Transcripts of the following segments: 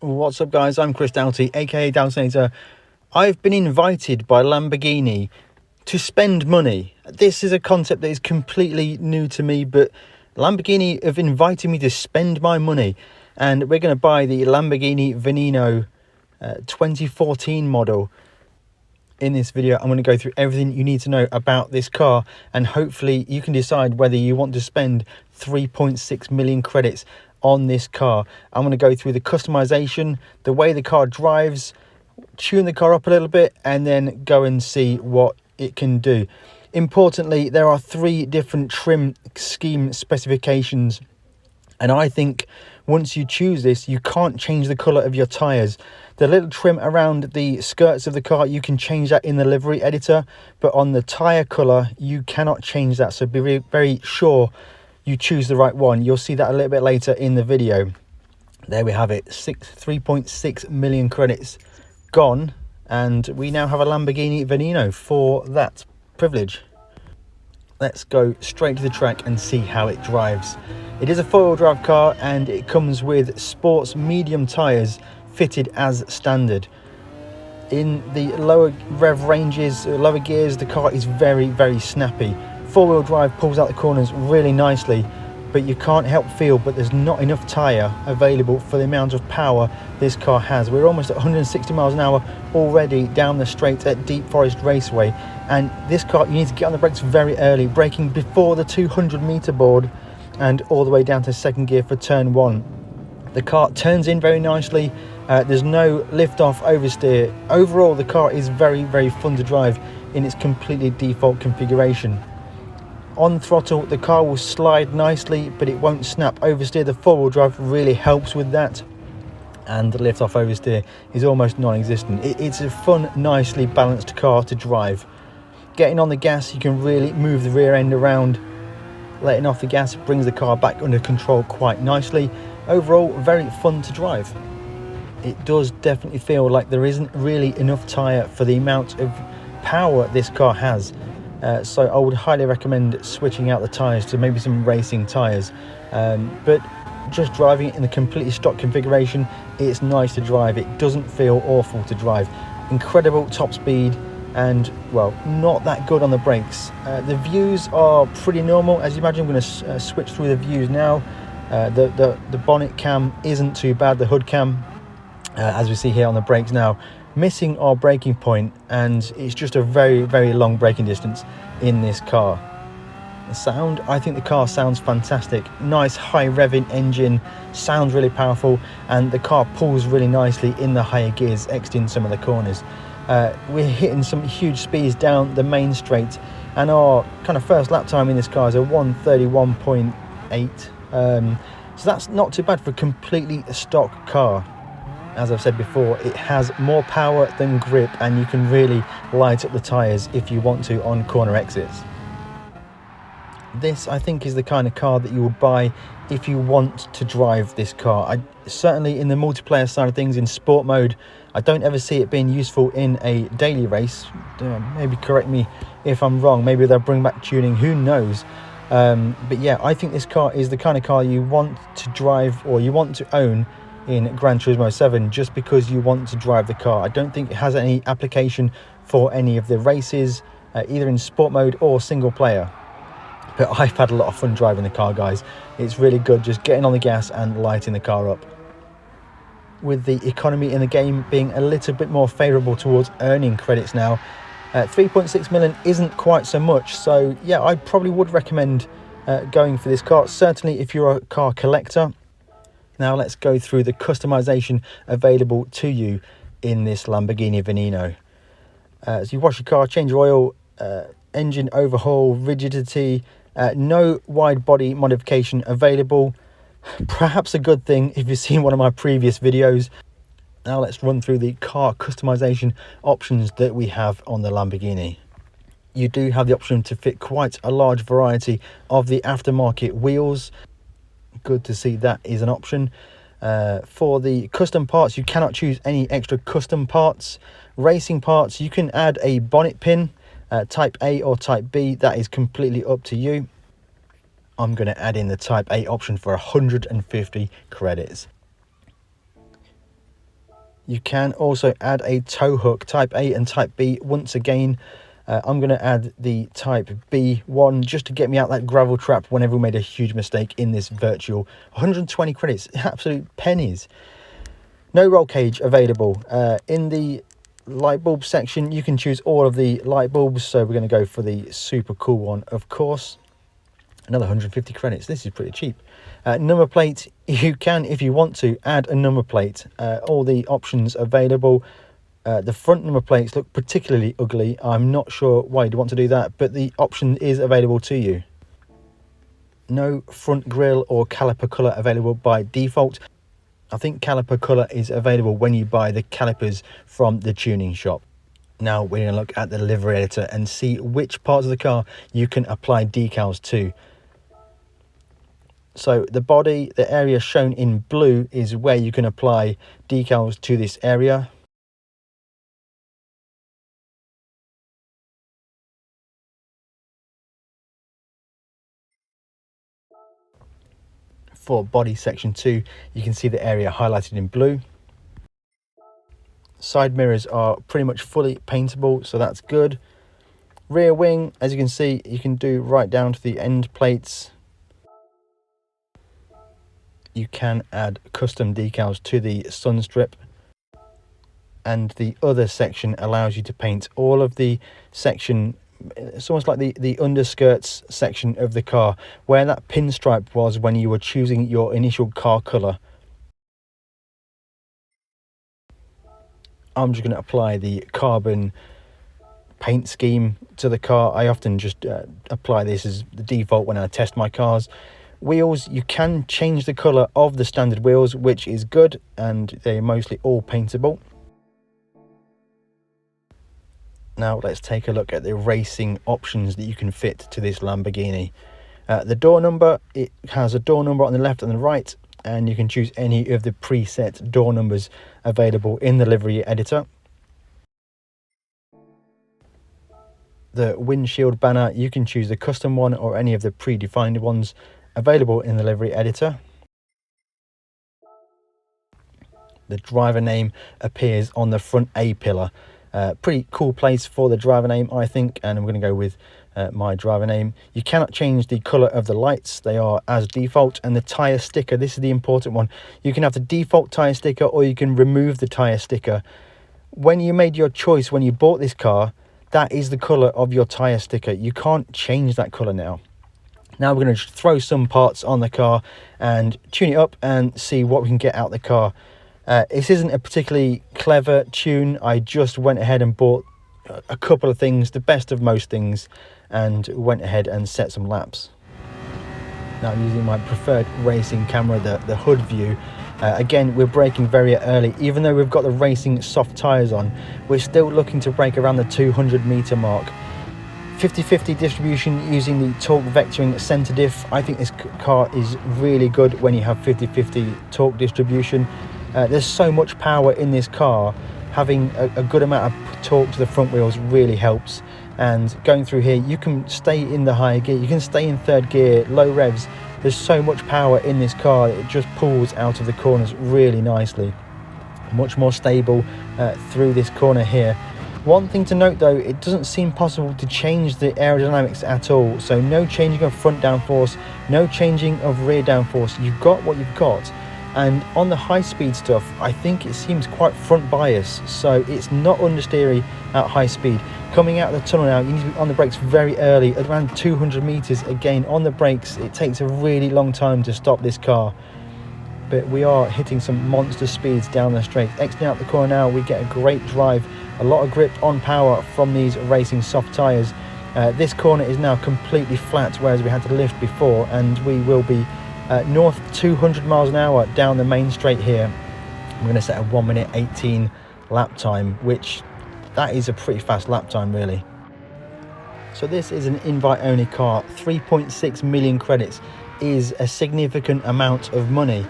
What's up guys, I'm Chris Doughty, aka Doughtinator. I've been invited by Lamborghini to spend money. This is a concept that is completely new to me, but Lamborghini have invited me to spend my money, and we're going to buy the Lamborghini VENENO 2014 model. In this video, I'm going to go through everything you need to know about this car, and hopefully you can decide whether you want to spend 3.6 million credits on this car. I'm going to go through the customization, the way the car drives, tune the car up a little bit, and then go and see what it can do. Importantly, there are 3 different trim scheme specifications, and I think once you choose this, you can't change the colour of your tyres. The little trim around the skirts of the car, you can change that in the livery editor, but on the tyre colour, you cannot change that. So be very, very sure you choose the right one. You'll see that a little bit later in the video. There we have it, 3.6 million credits gone, and we now have a Lamborghini VENENO for that privilege. Let's go straight to the track and see how it drives. It is a 4-wheel drive car, and it comes with sports medium tyres fitted as standard. In the lower rev ranges, lower gears, the car is very, very snappy. 4-wheel drive pulls out the corners really nicely, but you can't help feel but there's not enough tyre available for the amount of power this car has. We're almost at 160 miles an hour already down the straight at Deep Forest Raceway, and this car, you need to get on the brakes very early, braking before the 200 meter board and all the way down to second gear for turn 1. The car turns in very nicely. There's no lift off oversteer. Overall, the car is very, very fun to drive in its completely default configuration. On throttle, the car will slide nicely, but it won't snap oversteer. The 4-wheel drive really helps with that, and the lift off oversteer is almost non-existent. It's a fun, nicely balanced car to drive. Getting on the gas, you can really move the rear end around. Letting off the gas brings the car back under control quite nicely. Overall, very fun to drive. It does definitely feel like there isn't really enough tyre for the amount of power this car has. So I would highly recommend switching out the tyres to maybe some racing tyres. But just driving it in the completely stock configuration, it's nice to drive. It doesn't feel awful to drive. Incredible top speed, and well, not that good on the brakes. The views are pretty normal. As you imagine, I'm going to switch through the views now. The bonnet cam isn't too bad, the hood cam, as we see here on the brakes now. Missing our braking point, and it's just a very, very long braking distance in this car. The sound, I think the car sounds fantastic. Nice high revving engine, sounds really powerful, and the car pulls really nicely in the higher gears, exiting some of the corners. We're hitting some huge speeds down the main straight, and our kind of first lap time in this car is a 1:31.8. So that's not too bad for a completely stock car. As I've said before, it has more power than grip, and you can really light up the tyres if you want to on corner exits. This, I think, is the kind of car that you would buy if you want to drive this car. Certainly in the multiplayer side of things, in sport mode, I don't ever see it being useful in a daily race. Maybe correct me if I'm wrong. Maybe they'll bring back tuning, who knows. But yeah, I think this car is the kind of car you want to drive, or you want to own, in Gran Turismo 7, just because you want to drive the car. I don't think it has any application for any of the races, either in sport mode or single player. But I've had a lot of fun driving the car, guys. It's really good just getting on the gas and lighting the car up. With the economy in the game being a little bit more favourable towards earning credits now, 3.6 million isn't quite so much. So yeah, I probably would recommend going for this car, certainly if you're a car collector. Now let's go through the customization available to you in this Lamborghini VENENO. So you wash your car, change your oil, engine overhaul, rigidity, no wide body modification available. Perhaps a good thing if you've seen one of my previous videos. Now let's run through the car customization options that we have on the Lamborghini. You do have the option to fit quite a large variety of the aftermarket wheels. Good to see that is an option. For the custom parts, you cannot choose any extra custom parts. Racing parts, you can add a bonnet pin, type A or type B. That is completely up to you. I'm going to add in the type A option for 150 credits. You can also add a tow hook, type A and type B. Once again, I'm going to add the type B one just to get me out that gravel trap whenever we made a huge mistake in this virtual. 120 credits, absolute pennies. No roll cage available. In the light bulb section, you can choose all of the light bulbs, so we're going to go for the super cool one, of course. Another 150 credits. This is pretty cheap. Number plate, you can, if you want to, add a number plate. All the options available. The front number plates look particularly ugly. I'm not sure why you'd want to do that, but the option is available to you. No front grille or caliper colour available by default. I think caliper colour is available when you buy the calipers from the tuning shop. Now we're going to look at the livery editor and see which parts of the car you can apply decals to. So the body, the area shown in blue, is where you can apply decals to this area. For body section 2, you can see the area highlighted in blue. Side mirrors are pretty much fully paintable, so that's good. Rear wing, as you can see, you can do right down to the end plates. You can add custom decals to the sun strip, and the other section allows you to paint all of the section. It's almost like the underskirts section of the car, where that pinstripe was when you were choosing your initial car colour. I'm just going to apply the carbon paint scheme to the car. I often just apply this as the default when I test my cars. Wheels, you can change the colour of the standard wheels, which is good, and they're mostly all paintable. Now let's take a look at the racing options that you can fit to this Lamborghini. The door number, it has a door number on the left and the right, and you can choose any of the preset door numbers available in the livery editor. The windshield banner, you can choose the custom one or any of the predefined ones available in the livery editor. The driver name appears on the front A pillar. Pretty cool place for the driver name, I think, and I'm going to go with my driver name. You cannot change the colour of the lights, they are as default. And the tyre sticker, this is the important one. You can have the default tyre sticker, or you can remove the tyre sticker. When you made your choice, when you bought this car, that is the colour of your tyre sticker. You can't change that colour now. Now we're going to throw some parts on the car and tune it up and see what we can get out the car. This isn't a particularly clever tune. I just went ahead and bought a couple of things, the best of most things, and went ahead and set some laps. Now I'm using my preferred racing camera, the hood view. Again, we're braking very early. Even though we've got the racing soft tyres on, we're still looking to brake around the 200 metre mark. 50-50 distribution using the torque vectoring center diff. I think this car is really good when you have 50-50 torque distribution. There's so much power in this car. Having a good amount of torque to the front wheels really helps. And going through here, you can stay in the higher gear, you can stay in third gear, low revs. There's so much power in this car, it just pulls out of the corners really nicely. Much more stable through this corner here. One thing to note though, it doesn't seem possible to change the aerodynamics at all. So no changing of front downforce, no changing of rear downforce. You've got what you've got. And on the high speed stuff, I think it seems quite front bias. So it's not understeery at high speed. Coming out of the tunnel now, you need to be on the brakes very early, at around 200 meters. Again, on the brakes, it takes a really long time to stop this car. But we are hitting some monster speeds down the straight. Exiting out the corner now, we get a great drive. A lot of grip on power from these racing soft tyres. This corner is now completely flat, whereas we had to lift before, and we will be north of 200 miles an hour down the main straight here. I'm going to set a 1 minute 18 lap time, which that is a pretty fast lap time really. So this is an invite only car. 3.6 million credits is a significant amount of money.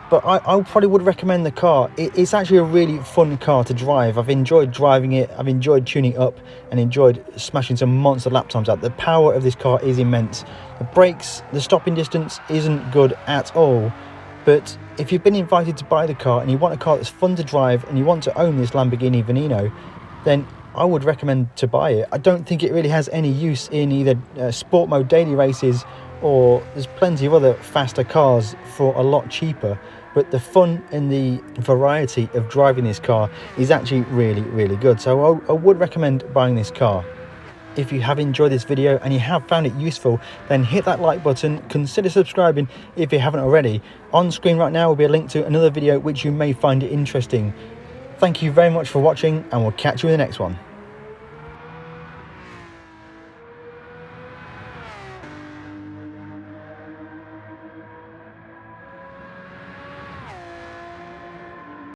But I probably would recommend the car. It's actually a really fun car to drive. I've enjoyed driving it. I've enjoyed tuning up and enjoyed smashing some monster lap times out. The power of this car is immense. The brakes, the stopping distance isn't good at all, but if you've been invited to buy the car and you want a car that's fun to drive and you want to own this Lamborghini Veneno, then I would recommend to buy it. I don't think it really has any use in either sport mode daily races, or there's plenty of other faster cars for a lot cheaper, but the fun and the variety of driving this car is actually really good. So I would recommend buying this car. If you have enjoyed this video and you have found it useful, then hit that like button, consider subscribing if you haven't already. On screen right now will be a link to another video which you may find interesting. Thank you very much for watching, and we'll catch you in the next one.